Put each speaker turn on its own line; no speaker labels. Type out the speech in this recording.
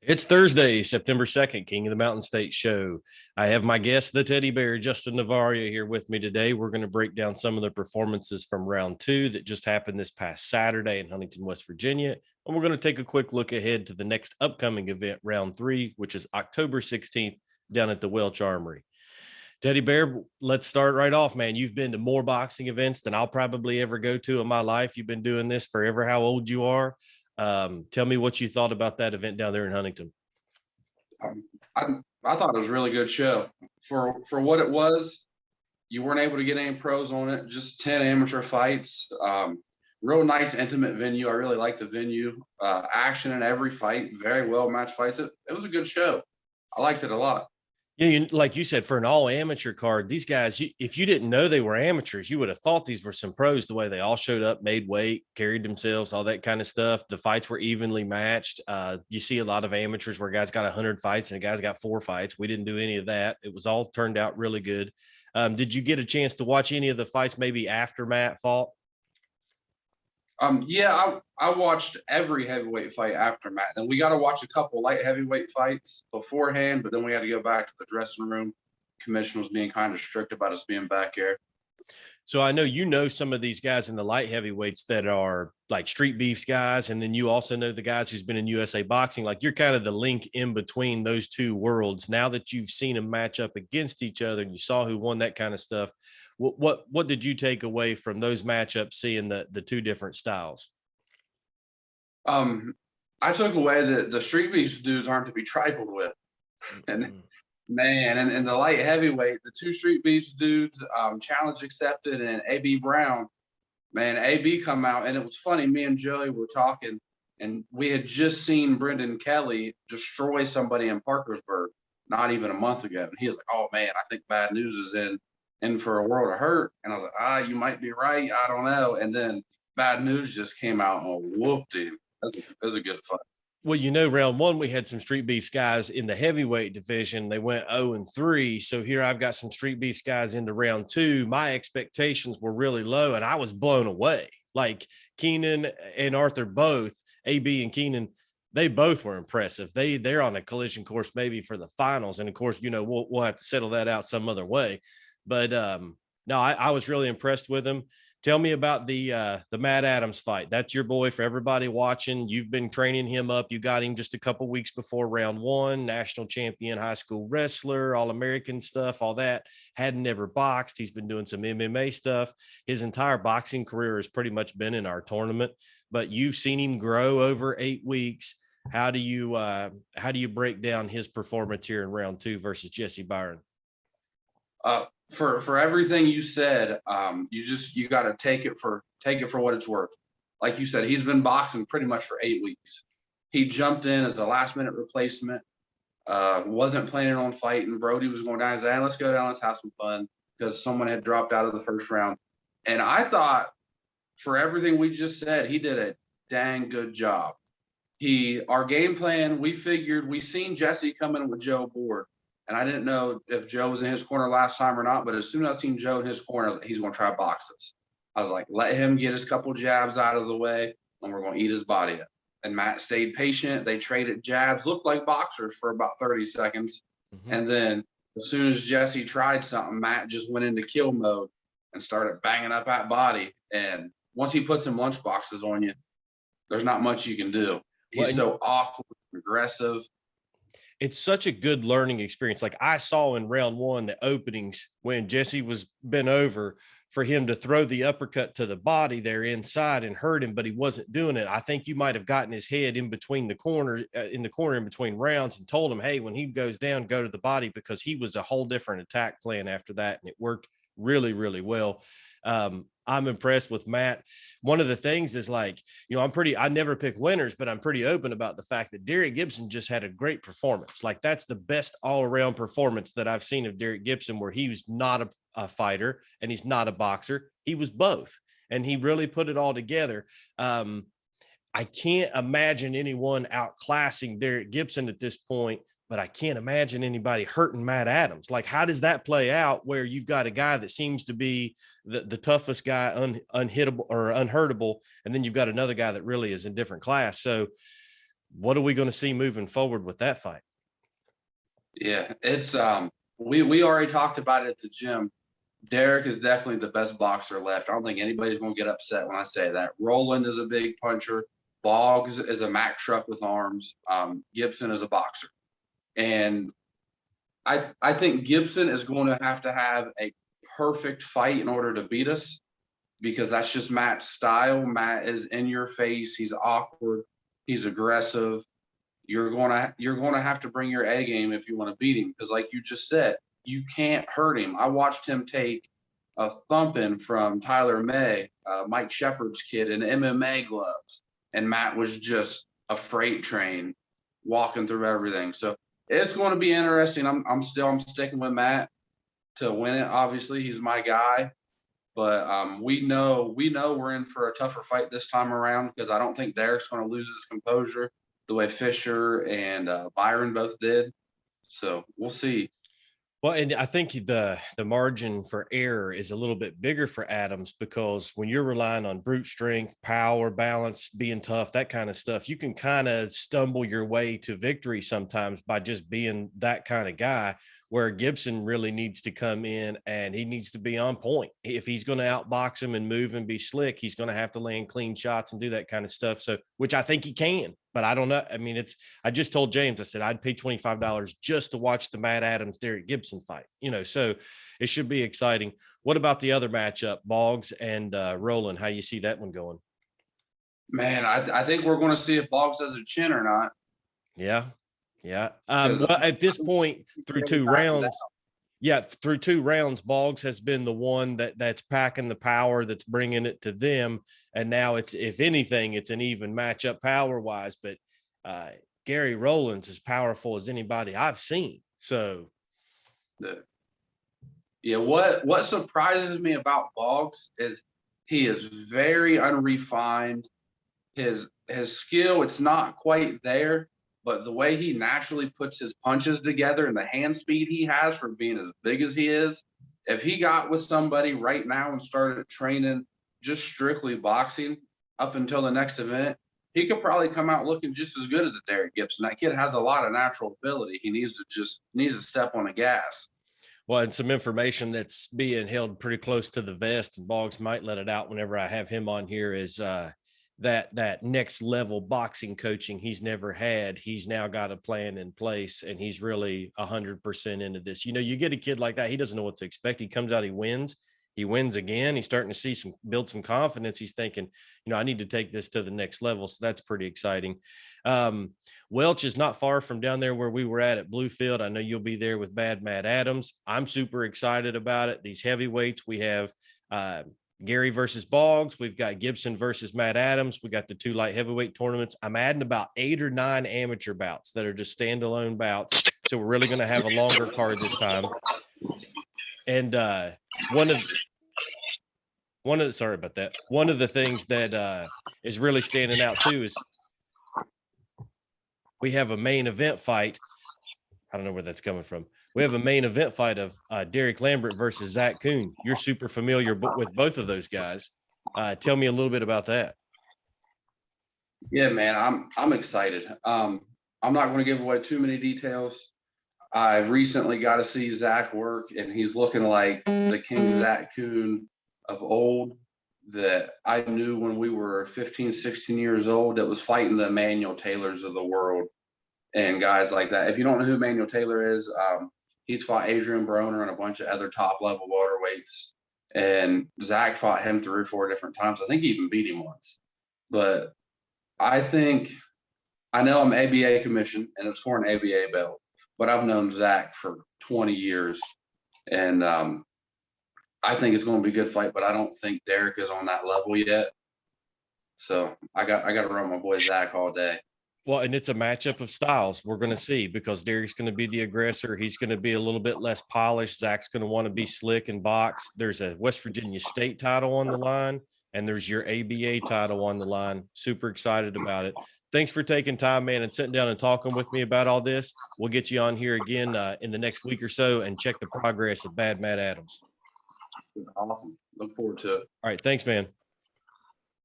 It's Thursday, September 2nd, King of the Mountain State show. I have my guest, the teddy bear, Justin Novaria, here with me today. We're going to break down some of the performances from round two that just happened this past Saturday in Huntington, West Virginia. And we're going to take a quick look ahead to the next upcoming event, round three, which is October 16th down at the Welch Armory. Teddy Bear, let's start right off, man. You've been to more boxing events than I'll probably ever go to in my life. You've been doing this forever, how old you are. Tell me what you thought about that event down there in Huntington.
Um, I I thought it was a really good show for what it was. You weren't able to get any pros on it, just 10 amateur fights. Real nice, intimate venue. I really liked the venue. Action in every fight, very well matched fights. It was a good show. I liked it a lot.
Yeah, like you said, for an all amateur card, these guys, if you didn't know they were amateurs, you would have thought these were some pros the way they all showed up, made weight, carried themselves, all that kind of stuff. The fights were evenly matched. You see a lot of amateurs where guys got 100 fights and a guy's got 4 fights. We didn't do any of that. It was all turned out really good. Did you get a chance to watch any of the fights maybe after Matt fought?
Yeah, I watched every heavyweight fight after Matt. And we got to watch a couple light heavyweight fights beforehand, but then we had to go back to the dressing room. Commission was being kind of strict about us being back here.
So I know some of these guys in the light heavyweights that are like street beefs guys, and then you also know the guys who's been in USA boxing. Like you're kind of the link in between those two worlds. Now that you've seen them match up against each other and you saw who won that kind of stuff, what did you take away from those matchups, seeing the two different styles?
Um, I took away that the street beef dudes aren't to be trifled with. And man, and the light heavyweight, the two street beefs dudes, challenge accepted, and AB Brown. Man, AB come out, and it was funny. Me and Joey were talking, and we had just seen Brendan Kelly destroy somebody in Parkersburg not even a month ago. And he was like, "Oh man, I think bad news is in for a world of hurt." And I was like, you might be right. I don't know. And then bad news just came out and whooped him. It was a good fight.
Well, round one, we had some street beefs guys in the heavyweight division. They went 0-3. So here I've got some street beefs guys into round two. My expectations were really low, and I was blown away. Like Keenan and Arthur both, AB and Keenan, they both were impressive. They're on a collision course maybe for the finals. And of course, we'll have to settle that out some other way. But no, I was really impressed with them. Tell me about the Matt Adams fight. That's your boy for everybody watching. You've been training him up. You got him just a couple weeks before round one, national champion, high school wrestler, all-American stuff, all that. Hadn't never boxed. He's been doing some MMA stuff. His entire boxing career has pretty much been in our tournament, but you've seen him grow over 8 weeks. How do you break down his performance here in round two versus Jesse Byron?
For everything you said, you got to take it for what it's worth. Like you said, he's been boxing pretty much for 8 weeks. He jumped in as a last minute replacement. Wasn't planning on fighting. Brody was going down. He said, "Let's go down. Let's have some fun," because someone had dropped out of the first round. And I thought, for everything we just said, he did a dang good job. Our game plan, we figured, we seen Jesse coming with Joe Board. And I didn't know if Joe was in his corner last time or not, but as soon as I seen Joe in his corner, I was like, he's going to try boxes. I was like, let him get his couple jabs out of the way, and we're going to eat his body up. And Matt stayed patient. They traded jabs, looked like boxers for about 30 seconds. Mm-hmm. And then as soon as Jesse tried something, Matt just went into kill mode and started banging up that body. And once he puts some lunch boxes on you, there's not much you can do. He's so awkward, aggressive.
It's such a good learning experience. Like I saw in round one, the openings when Jesse was bent over for him to throw the uppercut to the body there inside and hurt him, but he wasn't doing it. I think you might have gotten his head in between the corners, in between rounds, and told him, hey, when he goes down, go to the body, because he was a whole different attack plan after that. And it worked really, really well. I'm impressed with Matt. One of the things is like, I never pick winners, but I'm pretty open about the fact that Derek Gibson just had a great performance. Like that's the best all around performance that I've seen of Derek Gibson, where he was not a fighter and he's not a boxer. He was both, and he really put it all together. I can't imagine anyone outclassing Derek Gibson at this point, but I can't imagine anybody hurting Matt Adams. Like, how does that play out where you've got a guy that seems to be the toughest guy, unhittable or unhurtable, and then you've got another guy that really is in different class? So what are we going to see moving forward with that fight?
Yeah, it's we already talked about it at the gym. Derek is definitely the best boxer left. I don't think anybody's going to get upset when I say that. Roland is a big puncher. Boggs is a Mack truck with arms. Gibson is a boxer, and I think Gibson is going to have a perfect fight in order to beat us, because that's just Matt's style. Matt is in your face. He's awkward. He's aggressive. You're gonna have to bring your A game if you want to beat him, because like you just said, you can't hurt him. I watched him take a thumping from Tyler May, Mike Shepard's kid, in MMA gloves, and Matt was just a freight train walking through everything. So it's going to be interesting. I'm sticking with Matt to win it. Obviously, he's my guy, but we know we're in for a tougher fight this time around, because I don't think Derek's going to lose his composure the way Fisher and Byron both did. So we'll see.
Well, and I think the margin for error is a little bit bigger for Adams, because when you're relying on brute strength, power, balance, being tough, that kind of stuff, you can kind of stumble your way to victory sometimes by just being that kind of guy, where Gibson really needs to come in and he needs to be on point. If he's going to outbox him and move and be slick, he's going to have to land clean shots and do that kind of stuff. So, which I think he can, but I don't know. I mean, I just told James, I said, I'd pay $25 just to watch the Matt Adams, Derek Gibson fight, so it should be exciting. What about the other matchup, Boggs and Roland? How you see that one going?
Man, I think we're going to see if Boggs has a chin or not.
Yeah. Yeah. Well, at this point, through two rounds, Boggs has been the one that's packing the power, that's bringing it to them. And now it's, if anything, it's an even matchup power wise, but Gary Rowland's as powerful as anybody I've seen. So
yeah, what surprises me about Boggs is he is very unrefined. His skill, it's not quite there, but the way he naturally puts his punches together and the hand speed he has for being as big as he is, if he got with somebody right now and started training just strictly boxing up until the next event, he could probably come out looking just as good as a Derek Gibson. That kid has a lot of natural ability. He needs to step on the gas.
Well, and some information that's being held pretty close to the vest, and Boggs might let it out whenever I have him on here, is that next level boxing coaching he's never had. He's now got a plan in place, and he's really 100% into this. You get a kid like that, he doesn't know what to expect. He comes out, he wins again. He's starting to build some confidence. He's thinking, I need to take this to the next level. So that's pretty exciting. Welch is not far from down there where we were at Bluefield. I know you'll be there with Bad Matt Adams. I'm super excited about it. These heavyweights, we have Gary versus Boggs. We've got Gibson versus Matt Adams. We got the 2 light heavyweight tournaments. I'm adding about 8 or 9 amateur bouts that are just standalone bouts. So we're really going to have a longer card this time. And one of the things that is really standing out too is we have a main event fight. I don't know where that's coming from. We have a main event fight of Derek Lambert versus Zach Kuhn. You're super familiar with both of those guys. Tell me a little bit about that.
Yeah, man, I'm excited. I'm not going to give away too many details. I recently got to see Zach work, and he's looking like the King Zach Kuhn of old that I knew when we were 15, 16 years old, that was fighting the Emmanuel Taylors of the world and guys like that. If you don't know who Emmanuel Taylor is, he's fought Adrian Broner and a bunch of other top-level waterweights, and Zach fought him 3 or 4 different times. I think he even beat him once. But I know I'm ABA commissioned, and it's for an ABA belt, but I've known Zach for 20 years, and I think it's going to be a good fight, but I don't think Derek is on that level yet. So I got to run my boy Zach all day.
Well, and it's a matchup of styles we're going to see, because Derek's going to be the aggressor. He's going to be a little bit less polished. Zach's going to want to be slick and box. There's a West Virginia state title on the line, and there's your ABA title on the line. Super excited about it. Thanks for taking time, man, and sitting down and talking with me about all this. We'll get you on here again in the next week or so and check the progress of Bad Matt Adams.
Awesome. Look forward to it.
All right. Thanks, man.